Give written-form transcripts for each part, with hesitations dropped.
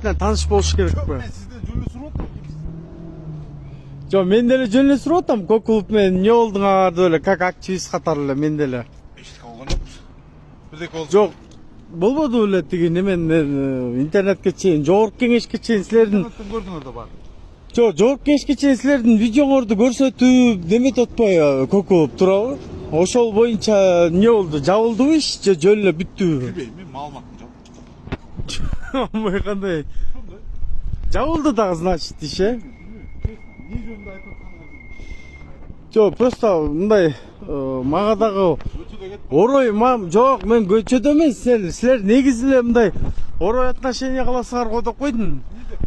менен тааныш болуш керекпи? Мен сизден жөнүндө сурап атам. Жок, мен деле жөн сурап атам. Көк клуб менен эмне болдуңар деп эле, как активист катары эле мен деле. Эчтеке болгон жокпуз. Бирдеке болду. Жок, болбоду эле тиги немен интернетке чейин, жогорку кеңешке чейин силердин Көрдүңөр да бар. жок, жогорку кеңешке чейин силердин видеоңорду көрсөтүп, неметип атпайбы көк клуб туурабы? Ошол боюнча эмне болду? Жабылдыбы иш же жөн эле бүттүбү? Билбейм, мен маалыматым жок. Ой, кандай? Жабылды дагы, значит, иш, э? Не жөнүндө айтып атканыңарды. Жок, просто мындай мага дагы Көчөдө кетип орой жок, мен көчөдө эмес, силер негизи эле мындай орой отношение кыласыңар го деп койдум.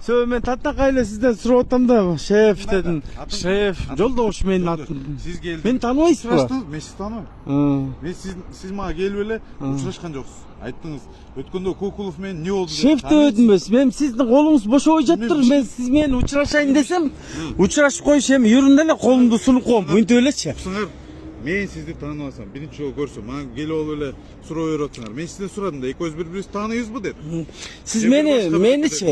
Сөй мен татакай эле сизден сурап атам да, шеф дедим. Шеф, жолдош менин атым. Сиз келдиңиз. Мен тааныбайсызбы? Мен сизди тааныбайм. Мен сиз мага келип эле учурашкан жоксуз. Айттыңыз, өткөндө Кукулов менен эмне болду деп. Шеф дедим эмес, мен сиздин колуңуз бошобой жатыр. Мен сиз менен учурашайын десем, учурашып коюш эми юрунда эле колумду сунуп коем, мынтип элечи. Мен сизди тааныбасам, биринчи жолу көрсөм, мага келип алып эле суроо берип атсыңар. Мен сизден сурадым да, экөөбүз бири-бирибизди тааныйбызбы дедим. Сиз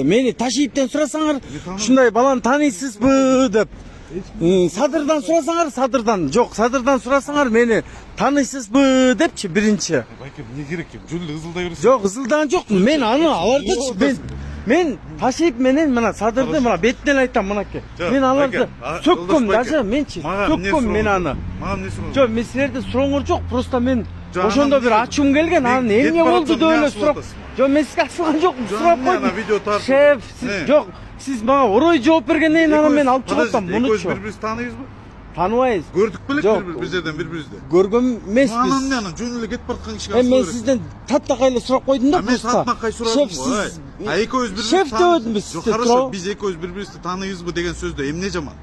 мени Ташиевден сурасаңар, ушундай баланы тааныйсызбы деп. Садырдан сурасаңар, садырдан сурасаңар мени тааныйсызбы депчи биринчи. Байке, эмне керек экен? Жөн эле ызылдай бересиз. Жок, ызылдаган жокмун. Мен аны алардычы мен Ташиев менен мына садырды мына бетинен айтам мынакей. Мен аларды сөккөм даже менчи. Сөккөм мен аны. Мага эмне суроо? Жок, мен силерде сурооңор жок, просто мен ошондо бир ачуум келген, анан эмне болду деп эле сурап. Жок, мен сизге ачылган жокмун, сурап койдум. Шеф, жок, сиз мага орой жооп бергенден кийин анан мен алып чыгып атам мунучу. Экөөбүз бири-бирибизди тааныйбызбы? Тааныбайбыз. Көрдүк белек Жок. бир жерден бири-бирибизди. Көргөн эмеспиз. Анан эмне жөн эле кетип бараткан кишиге Мен сизден таттакай эле сурап койдум да, мен просто. саатмакай сурадым го. Экөөбүз бири-бирибизди. Шеф дебедим биз сизге. Хорошо, биз экөөбүз бири-бирибизди тааныйбызбы деген сөздө эмне жаман?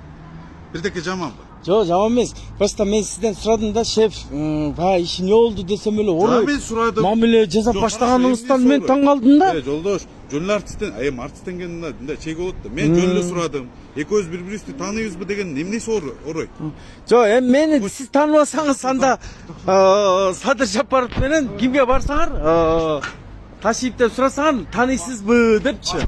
Бирдеке жаманбы? Жок, жаман эмес. Просто мен сизден сурадым да, шеф, баягы иш эмне болду десем эле орой. Мен сурадым. Мамиле жасап баштаганыңыздан мен таң калдым да. Жолдош, жөн эле артисттен, артисттен келгенде мындай чек болот да. Мен жөн эле сурадым. Экөөбүз бири-бирибизди тааныйбызбы деген эмнеси орой? Жок, эми мени сиз тааныбасаңыз анда Садыр Жапаров менен кимге барсаңар, Ташиевден сурасаңар, тааныйсызбы депчи.